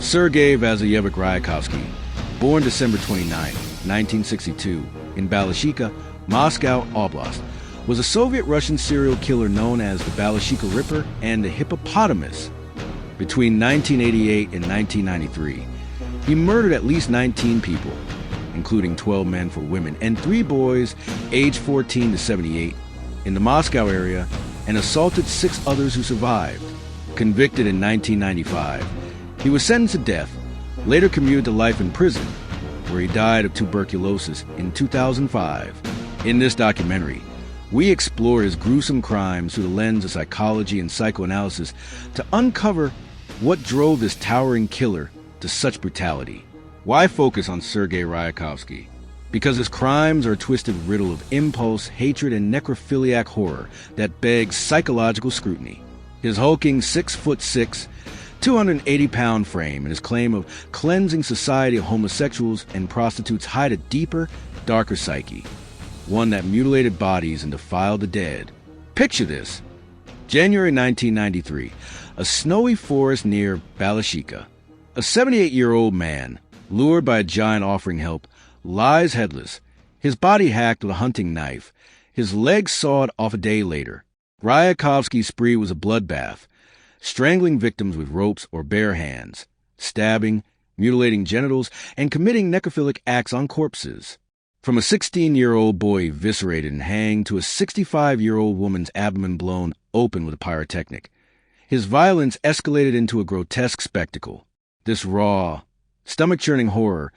Sergei Ryakhovsky, born December 29, 1962, in Balashikha, Moscow, Oblast, was a Soviet-Russian serial killer known as the Balashikha Ripper and the Hippopotamus. Between 1988 and 1993, he murdered at least 19 people, including 12 men for women and 3 boys aged 14 to 78 in the Moscow area, and assaulted 6 others who survived. Convicted in 1995, he was sentenced to death, later commuted to life in prison, where he died of tuberculosis in 2005. In this documentary, we explore his gruesome crimes through the lens of psychology and psychoanalysis to uncover what drove this towering killer to such brutality. Why focus on Sergei Ryakhovsky? Because his crimes are a twisted riddle of impulse, hatred, and necrophiliac horror that begs psychological scrutiny. His hulking 6'6", 280-pound frame and his claim of cleansing society of homosexuals and prostitutes hide a deeper, darker psyche, one that mutilated bodies and defiled the dead. Picture this. January 1993, a snowy forest near Balashikha. A 78-year-old man, lured by a giant offering help, lies headless, his body hacked with a hunting knife, his legs sawed off a day later. Ryakhovsky's spree was a bloodbath, strangling victims with ropes or bare hands, stabbing, mutilating genitals, and committing necrophilic acts on corpses. From a 16-year-old boy eviscerated and hanged to a 65-year-old woman's abdomen blown open with a pyrotechnic, his violence escalated into a grotesque spectacle. This raw, stomach-churning horror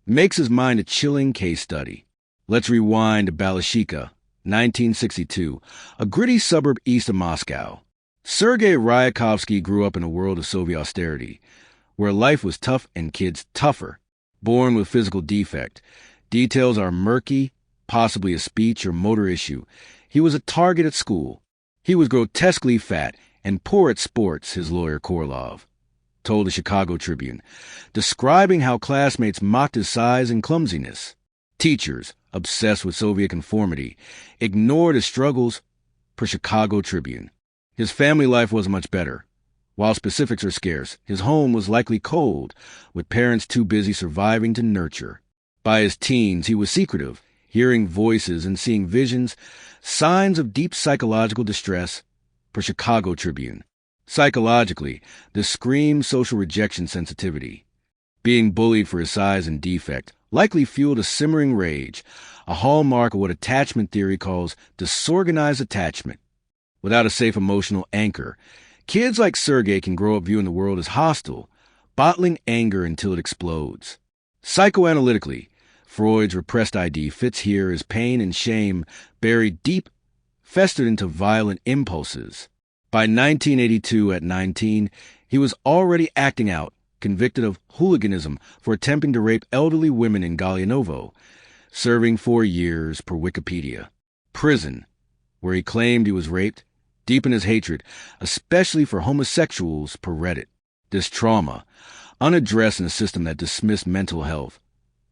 makes his mind a chilling case study. Let's rewind to Balashikha, 1962, a gritty suburb east of Moscow. Sergei Ryakhovsky grew up in a world of Soviet austerity, where life was tough and kids tougher. Born with physical defect, details are murky, possibly a speech or motor issue. He was a target at school. He was grotesquely fat and poor at sports, his lawyer Korlov told the Chicago Tribune, describing how classmates mocked his size and clumsiness. Teachers, obsessed with Soviet conformity, ignored his struggles, per Chicago Tribune. His family life wasn't much better. While specifics are scarce, his home was likely cold, with parents too busy surviving to nurture. By his teens, he was secretive, hearing voices and seeing visions, signs of deep psychological distress, per Chicago Tribune. Psychologically, this screams social rejection sensitivity. Being bullied for his size and defect likely fueled a simmering rage, a hallmark of what attachment theory calls disorganized attachment. Without a safe emotional anchor, kids like Sergei can grow up viewing the world as hostile, bottling anger until it explodes. Psychoanalytically, Freud's repressed ID fits here as pain and shame buried deep, festered into violent impulses. By 1982, at 19, he was already acting out, convicted of hooliganism for attempting to rape elderly women in Galinovo, serving 4 years per Wikipedia. Prison, where he claimed he was raped, deepened his hatred, especially for homosexuals, per Reddit. This trauma, unaddressed in a system that dismissed mental health,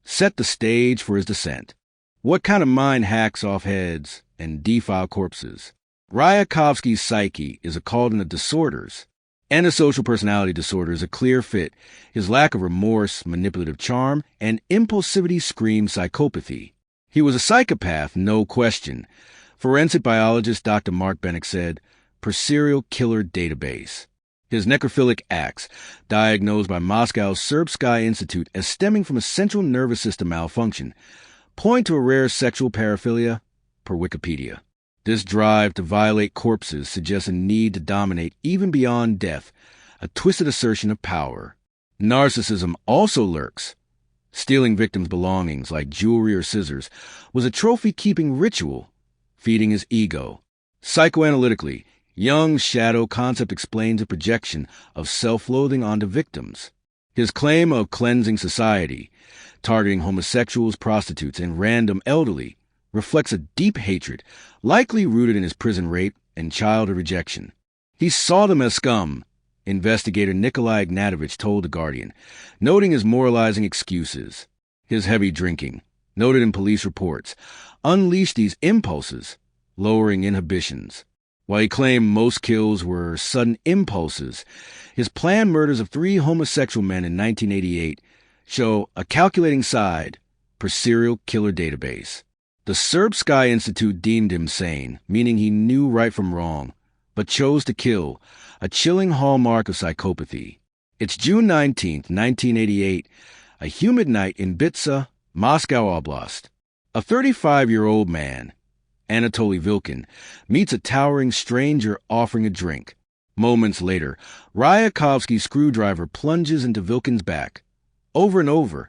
set the stage for his descent. What kind of mind hacks off heads and defile corpses? Ryakhovsky's psyche is a cauldron of disorders. Antisocial personality disorder is a clear fit. His lack of remorse, manipulative charm, and impulsivity scream psychopathy. He was a psychopath, no question. Forensic biologist Dr. Mark Bennick said, per serial killer database. His necrophilic acts, diagnosed by Moscow's Serbsky Institute as stemming from a central nervous system malfunction, point to a rare sexual paraphilia, per Wikipedia. This drive to violate corpses suggests a need to dominate even beyond death, a twisted assertion of power. Narcissism also lurks. Stealing victims' belongings like jewelry or scissors was a trophy-keeping ritual, feeding his ego. Psychoanalytically, Jung's shadow concept explains a projection of self-loathing onto victims. His claim of cleansing society, targeting homosexuals, prostitutes, and random elderly, reflects a deep hatred, likely rooted in his prison rape and childhood rejection. He saw them as scum, investigator Nikolai Ignatovich told The Guardian, noting his moralizing excuses. His heavy drinking, noted in police reports, unleashed these impulses, lowering inhibitions. While he claimed most kills were sudden impulses, his planned murders of 3 homosexual men in 1988 show a calculating side per serial killer database. The Serbsky Institute deemed him sane, meaning he knew right from wrong, but chose to kill, a chilling hallmark of psychopathy. It's June 19, 1988, a humid night in Bitsa, Moscow Oblast. A 35-year-old man, Anatoly Vilkin, meets a towering stranger offering a drink. Moments later, Ryakhovsky's screwdriver plunges into Vilkin's back, over and over,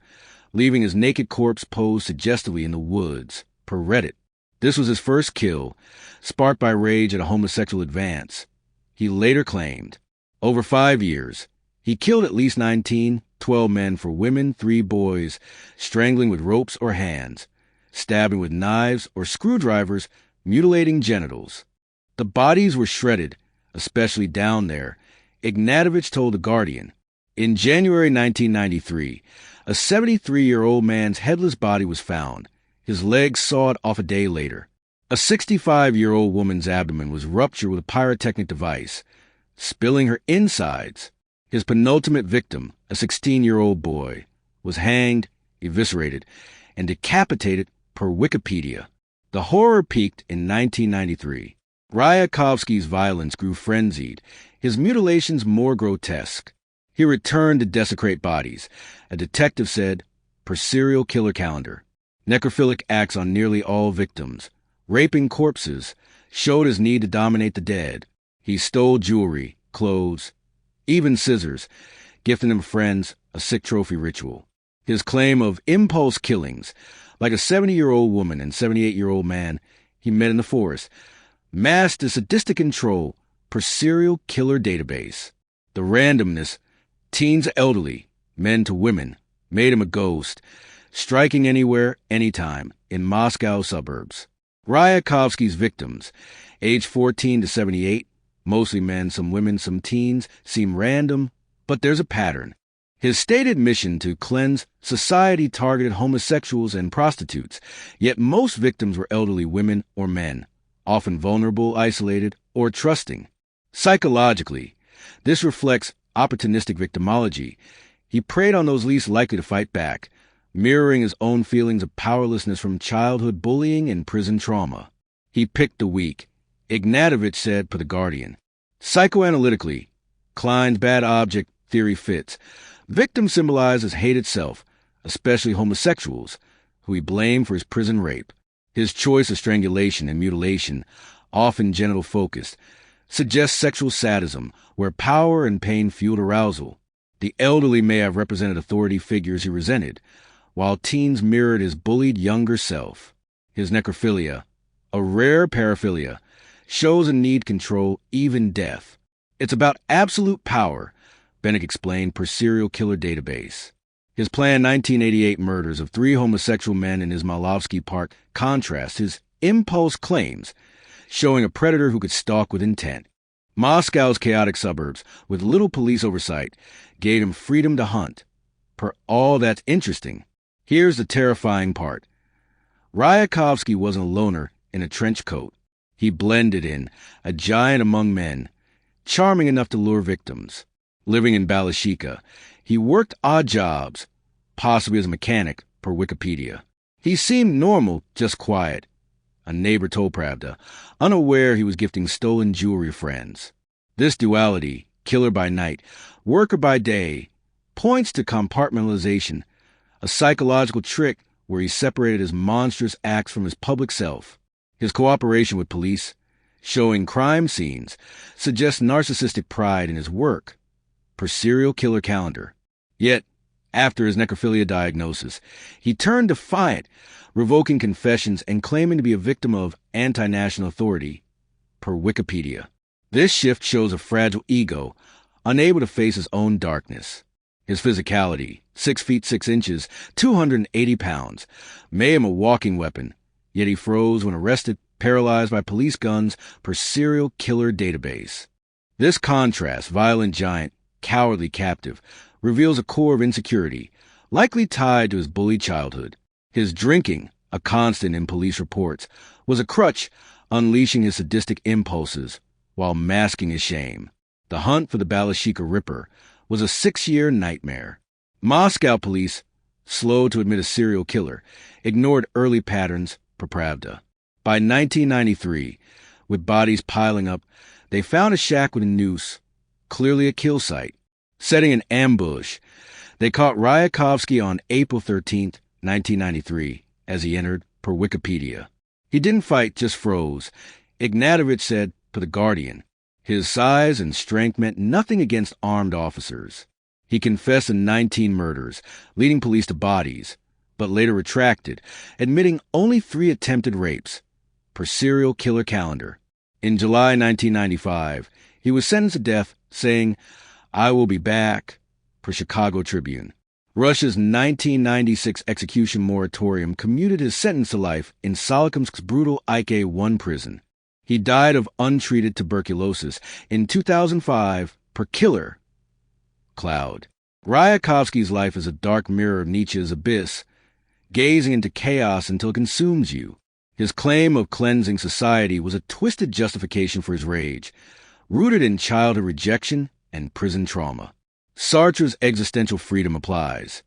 leaving his naked corpse posed suggestively in the woods, per Reddit. This was his first kill, sparked by rage at a homosexual advance. He later claimed, over 5 years, he killed at least 12 men for women, 3 boys, strangling with ropes or hands, stabbing with knives or screwdrivers, mutilating genitals. The bodies were shredded, especially down there, Ignatovich told The Guardian. In January 1993, a 73-year-old man's headless body was found, his legs sawed off a day later. A 65-year-old woman's abdomen was ruptured with a pyrotechnic device, spilling her insides. His penultimate victim, a 16-year-old boy, was hanged, eviscerated, and decapitated per Wikipedia. The horror peaked in 1993. Ryakhovsky's violence grew frenzied, his mutilations more grotesque. He returned to desecrate bodies, a detective said, per serial killer calendar. Necrophilic acts on nearly all victims. Raping corpses showed his need to dominate the dead. He stole jewelry, clothes, even scissors, gifting them friends, a sick trophy ritual. His claim of impulse killings, like a 70-year-old woman and 78-year-old man he met in the forest, masked a sadistic control per serial killer database. The randomness, teens to elderly, men to women, made him a ghost, striking anywhere, anytime, in Moscow suburbs. Ryakhovsky's victims, age 14 to 78, mostly men, some women, some teens, seem random, but there's a pattern. His stated mission to cleanse society targeted homosexuals and prostitutes, yet most victims were elderly women or men, often vulnerable, isolated, or trusting. Psychologically, this reflects opportunistic victimology. He preyed on those least likely to fight back, mirroring his own feelings of powerlessness from childhood bullying and prison trauma. He picked the weak, Ignatovich said per The Guardian. Psychoanalytically, Klein's bad object theory fits. Victims symbolize his hate itself, especially homosexuals, who he blamed for his prison rape. His choice of strangulation and mutilation, often genital-focused, suggests sexual sadism, where power and pain fueled arousal. The elderly may have represented authority figures he resented, while teens mirrored his bullied younger self. His necrophilia, a rare paraphilia, shows a need to control even death. It's about absolute power, Bennett explained per serial killer database. His planned 1988 murders of 3 homosexual men in Izmailovsky Park contrast his impulse claims, showing a predator who could stalk with intent. Moscow's chaotic suburbs, with little police oversight, gave him freedom to hunt. Per all that's interesting, here's the terrifying part. Ryakhovsky wasn't a loner in a trench coat. He blended in, a giant among men, charming enough to lure victims. Living in Balashikha, he worked odd jobs, possibly as a mechanic, per Wikipedia. He seemed normal, just quiet. A neighbor told Pravda, unaware he was gifting stolen jewelry to friends. This duality, killer by night, worker by day, points to compartmentalization, a psychological trick where he separated his monstrous acts from his public self. His cooperation with police, showing crime scenes, suggests narcissistic pride in his work, per serial killer calendar. Yet, after his necrophilia diagnosis, he turned defiant, revoking confessions and claiming to be a victim of anti-national authority, per Wikipedia. This shift shows a fragile ego, unable to face his own darkness. His physicality, 6 feet 6 inches, 280 pounds, made him a walking weapon, yet he froze when arrested, paralyzed by police guns, per serial killer database. This contrast, violent giant, cowardly captive, reveals a core of insecurity, likely tied to his bullied childhood. His drinking, a constant in police reports, was a crutch, unleashing his sadistic impulses, while masking his shame. The hunt for the Balashikha Ripper was a 6-year nightmare. Moscow police, slow to admit a serial killer, ignored early patterns, depraved. By 1993, with bodies piling up, they found a shack with a noose, clearly a kill site. Setting an ambush, they caught Ryakhovsky on April 13, 1993, as he entered, per Wikipedia. He didn't fight, just froze. Ignatovich said, to The Guardian, his size and strength meant nothing against armed officers. He confessed to 19 murders, leading police to bodies, but later retracted, admitting only 3 attempted rapes, per serial killer calendar. In July 1995, he was sentenced to death, saying, "I will be back," per Chicago Tribune. Russia's 1996 execution moratorium commuted his sentence to life in Solikamsk's brutal Ik-1 prison. He died of untreated tuberculosis in 2005 per killer cloud. Ryakhovsky's life is a dark mirror of Nietzsche's abyss, gazing into chaos until it consumes you. His claim of cleansing society was a twisted justification for his rage, rooted in childhood rejection and prison trauma. Sartre's existential freedom applies.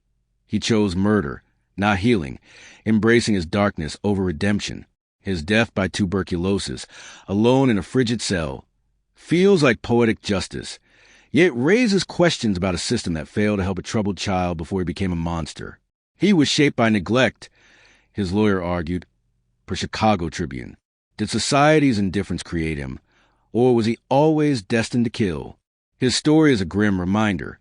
He chose murder, not healing, embracing his darkness over redemption. His death by tuberculosis, alone in a frigid cell, feels like poetic justice, yet raises questions about a system that failed to help a troubled child before he became a monster. He was shaped by neglect, his lawyer argued, per Chicago Tribune. Did society's indifference create him, or was he always destined to kill? His story is a grim reminder.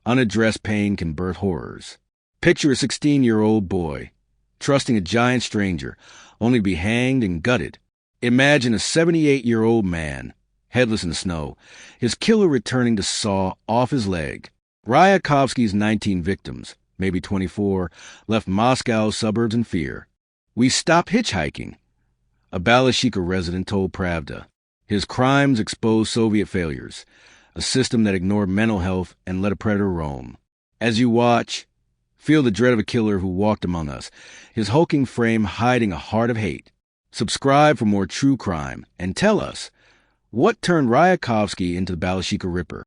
Unaddressed pain can birth horrors. Picture a 16-year-old boy, trusting a giant stranger, only to be hanged and gutted. Imagine a 78-year-old man, headless in the snow, his killer returning to saw off his leg. Ryakhovsky's 19 victims, maybe 24, left Moscow's suburbs in fear. "We stopped hitchhiking," a Balashikha resident told Pravda. His crimes exposed Soviet failures, a system that ignored mental health and let a predator roam. As you watch, feel the dread of a killer who walked among us, his hulking frame hiding a heart of hate. Subscribe for more true crime and tell us, what turned Ryakhovsky into the Balashikha Ripper?